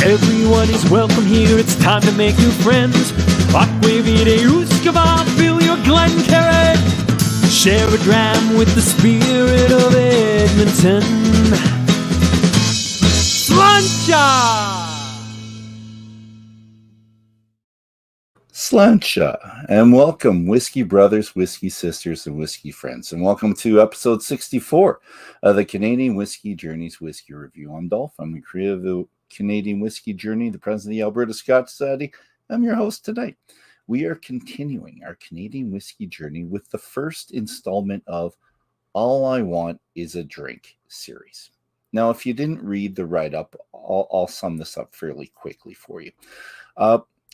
Everyone is welcome here, it's time to make new friends. Aquavide Uskava, fill your Glencairn. Share a dram with the spirit of Edmonton. Slancha, and welcome, Whiskey Brothers, Whiskey Sisters, and Whiskey Friends, and welcome to episode 64 of the Canadian Whisky Journey's Whiskey Review. I'm Dolph. I'm the creator of the Canadian Whisky Journey, the president of the Alberta Scotch Society. I'm your host tonight. We are continuing our Canadian Whisky Journey with the first installment of All I Want Is a Drink series. Now, if you didn't read the write-up, I'll sum this up fairly quickly for you.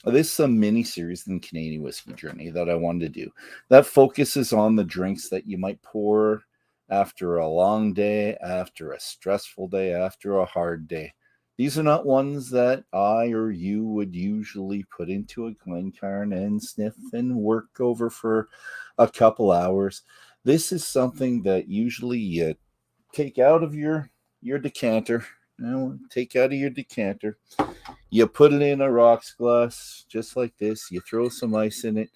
This is a mini-series in the Canadian Whisky Journey that I wanted to do that focuses on the drinks that you might pour after a long day, after a stressful day, after a hard day. These are not ones that I or you would usually put into a Glencairn and sniff and work over for a couple hours. This is something that usually you take out of your decanter. Take out of your decanter. You put it in a rocks glass just like this. You throw some ice in it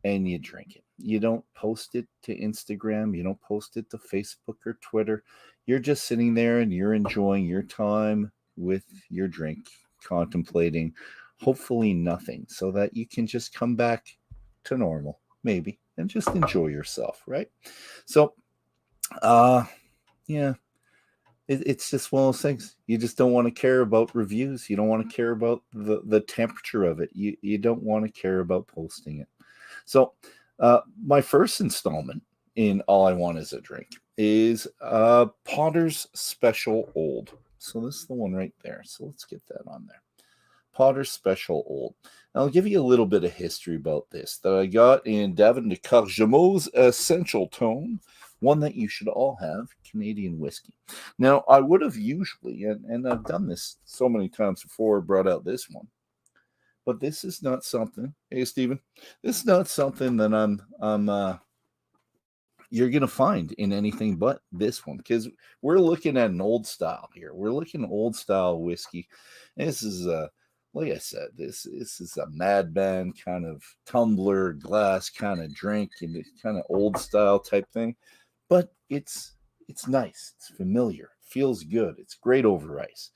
and you drink it. You don't post it to Instagram. You don't post it to Facebook or Twitter. You're just sitting there and you're enjoying your time with your drink, contemplating hopefully nothing, so that you can just come back to normal, maybe, and just enjoy yourself, right? So, it's just one of those things. You just don't want to care about reviews. You don't want to care about the temperature of it. You don't want to care about posting it. So, my first installment in All I Want Is a Drink is Potter's Special Old. So this is the one right there. So let's get that on there. Potter's Special Old. And I'll give you a little bit of history about this that I got in Davin de Cargemeau's Essential Tone, one that you should all have, Canadian whiskey. Now, I would have usually, and I've done this so many times before, brought out this one. But this is not something, hey, Stephen, this is not something that you're going to find in anything but this one, because we're looking at an old style here. We're looking at old style whiskey. And this is, like I said, this is a madman kind of tumbler glass kind of drink, and it's kind of old style type thing. But it's nice. It's familiar. It feels good. It's great over ice.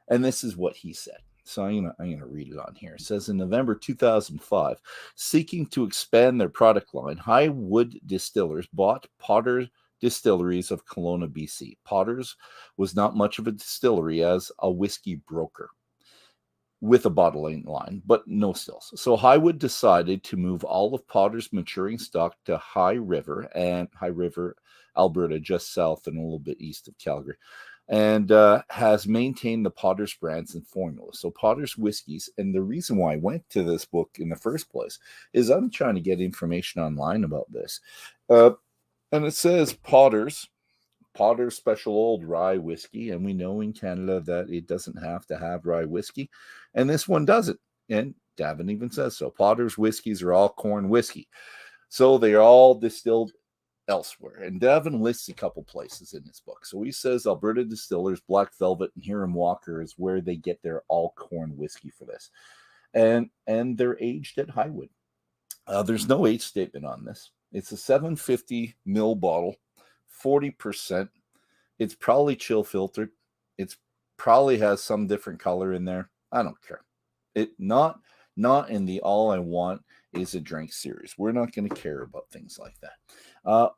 And this is what he said. So I'm gonna read it on here. It says, in November 2005, seeking to expand their product line, Highwood Distillers bought Potter's Distilleries of Kelowna, BC. Potter's was not much of a distillery as a whiskey broker with a bottling line, but no stills. So Highwood decided to move all of Potter's maturing stock to High River, Alberta, just south and a little bit east of Calgary, and has maintained the Potter's brands and formulas. So Potter's whiskeys, and the reason why I went to this book in the first place is I'm trying to get information online about this. And it says Potter's Special Old Rye Whiskey, and we know in Canada that it doesn't have to have rye whiskey, and this one doesn't. And Davin even says so. Potter's whiskeys are all corn whiskey, so they are all distilled elsewhere. And Davin lists a couple places in his book. So he says Alberta Distillers, Black Velvet, and Huron Walker is where they get their all corn whiskey for this, and they're aged at Highwood. There's no age statement on this. It's a 750 ml bottle, 40%. It's probably chill filtered. It's probably has some different color in there. I don't care. It not in the All I Want Is a Drink series. We're not going to care about things like that.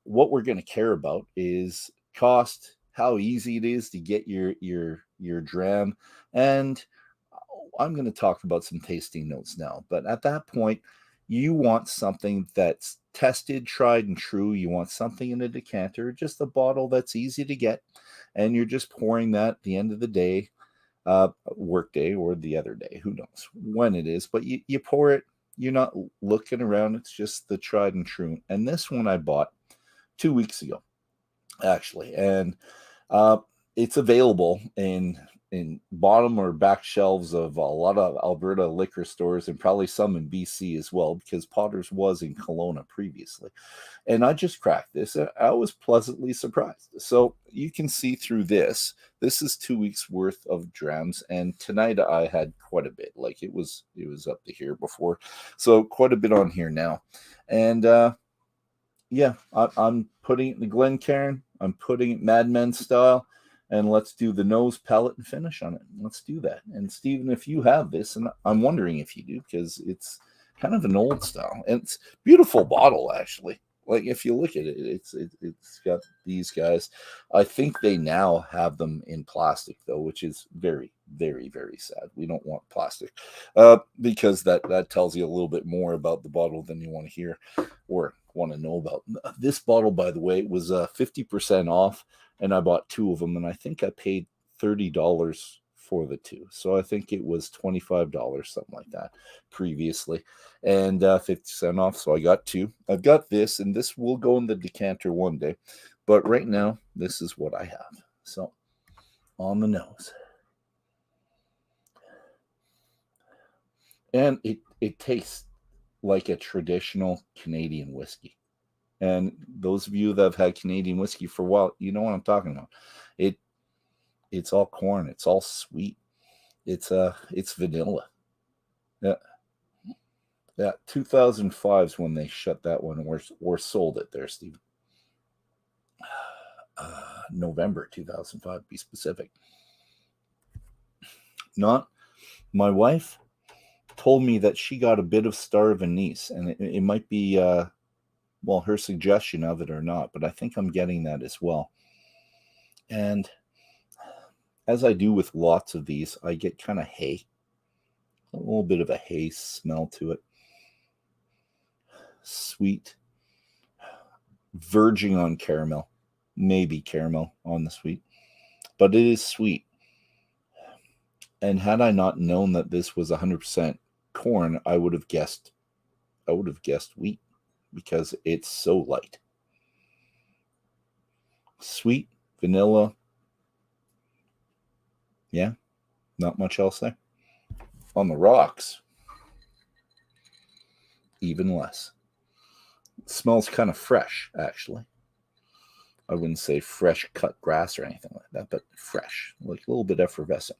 What we're going to care about is cost, how easy it is to get your dram, and I'm going to talk about some tasting notes now. But at that point, you want something that's tested, tried, and true. You want something in a decanter, just a bottle that's easy to get, and you're just pouring that at the end of the day, work day or the other day. Who knows when it is, but you pour it. You're not looking around. It's just the tried and true. And this one I bought 2 weeks ago, actually, and it's available in in bottom or back shelves of a lot of Alberta liquor stores and probably some in BC as well, because Potter's was in Kelowna previously. And I just cracked this. And I was pleasantly surprised. So you can see through this. This is 2 weeks worth of drams, and tonight I had quite a bit. Like it was up to here before, so quite a bit on here now. And yeah, I'm putting it in the Glencairn. I'm putting it Madmen style. And let's do the nose, palate, and finish on it. Let's do that. And Stephen, if you have this, and I'm wondering if you do, because it's kind of an old style. And it's a beautiful bottle, actually. Like, if you look at it, it's got these guys. I think they now have them in plastic, though, which is very, very, very sad. We don't want plastic because that tells you a little bit more about the bottle than you want to hear or want to know about. This bottle, by the way, was 50% off. And I bought 2 of them, and I think I paid $30 for the 2. So I think it was $25, something like that, previously, and 50% off. So I got 2. I've got this, and this will go in the decanter one day. But right now, this is what I have. So on the nose. And it tastes like a traditional Canadian whiskey. And those of you that have had Canadian whiskey for a while, you know what I'm talking about. It's all corn. It's all sweet. It's vanilla. Yeah. 2005 is when they shut that one or sold it there, Steve. November 2005, to be specific. Not my wife told me that she got a bit of star of anise, and it might be well, her suggestion of it or not, but I think I'm getting that as well. And as I do with lots of these, I get kind of hay, a little bit of a hay smell to it. Sweet, verging on caramel, maybe caramel on the sweet, but it is sweet. And had I not known that this was 100% corn, I would have guessed wheat, because it's so light. Sweet, vanilla. Yeah, not much else there. On the rocks, even less. It smells kind of fresh, actually. I wouldn't say fresh cut grass or anything like that, but fresh, like a little bit effervescent.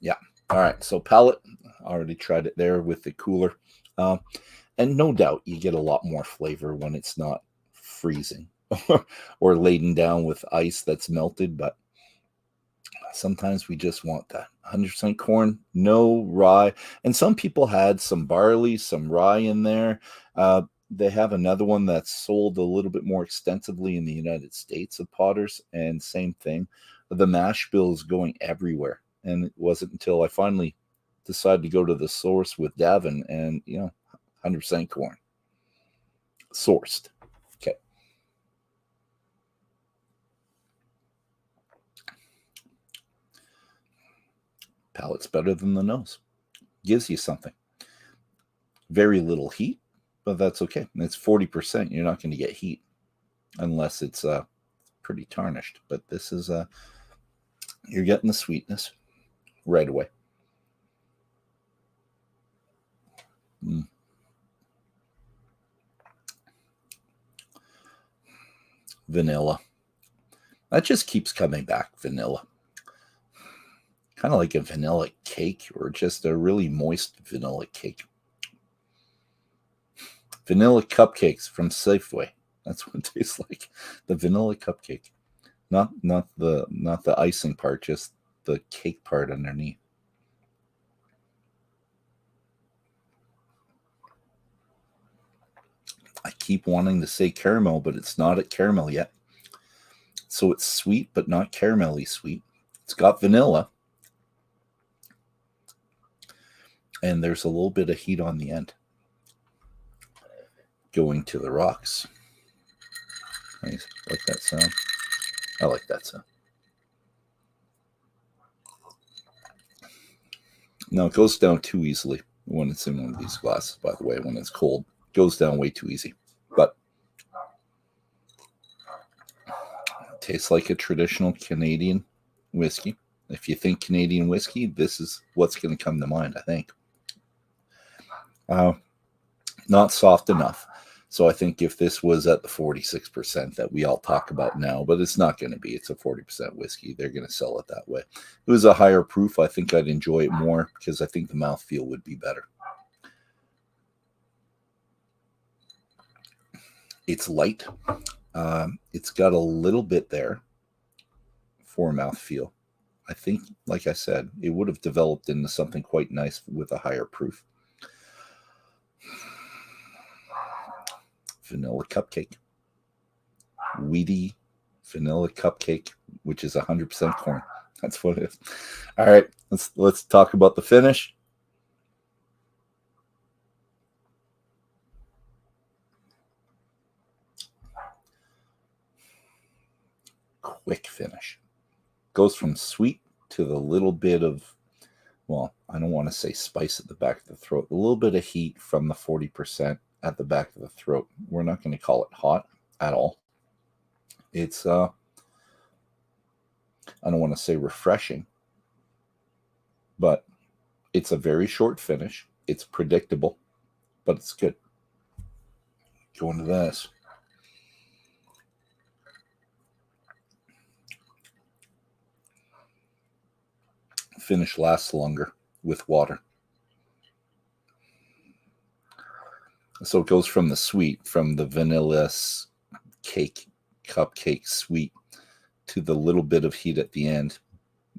Yeah. All right. So palate, I already tried it there with the cooler. And no doubt you get a lot more flavor when it's not freezing or laden down with ice that's melted. But sometimes we just want that 100% corn, no rye. And some people had some barley, some rye in there. They have another one that's sold a little bit more extensively in the United States of Potter's, and same thing. The mash bill is going everywhere. And it wasn't until I finally decided to go to the source with Davin, and 100% corn sourced. Okay. Palate's better than the nose. Gives you something. Very little heat, but that's okay. It's 40%. You're not going to get heat unless it's pretty tarnished. But this is you're getting the sweetness right away. Vanilla. That just keeps coming back. Vanilla. Kind of like a vanilla cake, or just a really moist vanilla cake. Vanilla cupcakes from Safeway. That's what it tastes like. The vanilla cupcake. Not the icing part, just the cake part underneath. I keep wanting to say caramel, but it's not at caramel yet. So it's sweet, but not caramelly sweet. It's got vanilla. And there's a little bit of heat on the end. Going to the rocks. Nice. Like that sound. I like that sound. Now, it goes down too easily when it's in one of these glasses, by the way. When it's cold, it goes down way too easy. But Tastes like a traditional Canadian whiskey. If you think Canadian whiskey, this is what's going to come to mind, I think. Not soft enough. So I think if this was at the 46% that we all talk about now, but it's not going to be. It's a 40% whiskey. They're going to sell it that way. If it was a higher proof, I think I'd enjoy it more because I think the mouthfeel would be better. It's light. It's got a little bit there for mouthfeel. I think, like I said, it would have developed into something quite nice with a higher proof. Vanilla cupcake. Weedy vanilla cupcake, which is 100% corn. That's what it is. All right, let's talk about the finish. Quick finish. Goes from sweet to the little bit of, well, I don't want to say spice at the back of the throat. A little bit of heat from the 40% at the back of the throat. We're not going to call it hot at all. It's, I don't want to say refreshing, but it's a very short finish. It's predictable, but it's good. Go into this. Finish lasts longer with water. So it goes from the sweet, from the vanilla cake, cupcake sweet, to the little bit of heat at the end.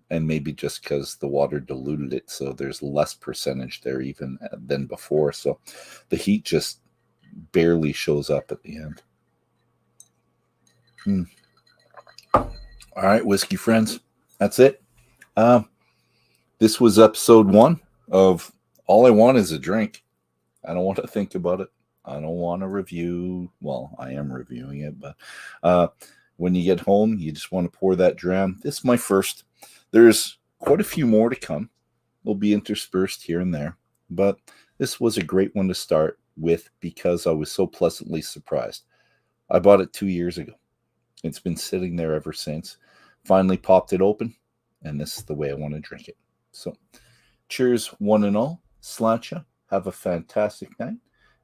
And maybe just because the water diluted it, so there's less percentage there even than before. So the heat just barely shows up at the end. All right, whiskey friends, that's it. This was episode 1 of All I Want Is a Drink. I don't want to think about it. I don't want to review. Well, I am reviewing it, but when you get home, you just want to pour that dram. This is my first. There's quite a few more to come. They'll be interspersed here and there, but this was a great one to start with because I was so pleasantly surprised. I bought it 2 years ago. It's been sitting there ever since. Finally popped it open, and this is the way I want to drink it. So, cheers, one and all. Sláinte. Have a fantastic night.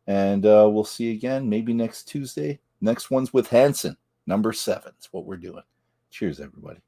And we'll see you again maybe next Tuesday. Next one's with Hansen. Number 7 is what we're doing. Cheers, everybody.